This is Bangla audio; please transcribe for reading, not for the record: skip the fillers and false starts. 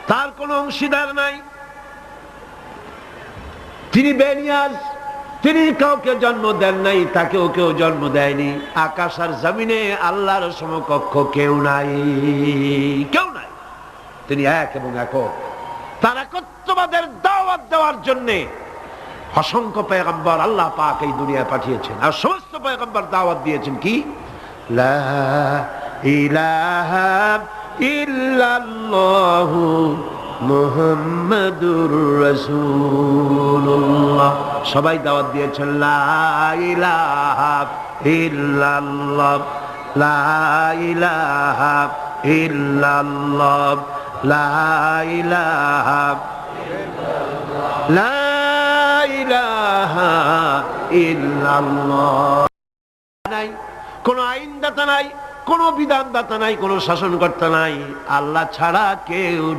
তার কোনো অংশীদার নাই, তিনি বেনিয়াজ, তিনি কাউকে জন্ম দেন নাই, তাকেও কেউ জন্ম দেয়নি। আকাশ আর জমিনে আল্লাহর সমকক্ষ কেউ নাই, কেউ নাই। তিনি এক এবং একক। তার একত্ববাদের দাওয়াত দেওয়ার জন্য অসংখ্য পয়গম্বর আল্লাহ পাক এই দুনিয়ায় পাঠিয়েছেন, আর সমস্ত পয়গম্বর দাওয়াত দিয়েছেন কি লা ইলাহা ইল্লাল্লাহু মুহাম্মাদুর রাসূলুল্লাহ। সবাই দাওয়াত দিয়েছেন লা ইলাহা ইল্লাল্লাহ, লা ইলাহা ইল্লাল্লাহ, লা ইলাহা লা ইলাহা ইল্লাল্লাহ। নাই কোনো আইনদাতা নাই, কোনো বিধানদাতা নাই, কোনো শাসনকর্তা নাই, আল্লাহ ছাড়া কেউ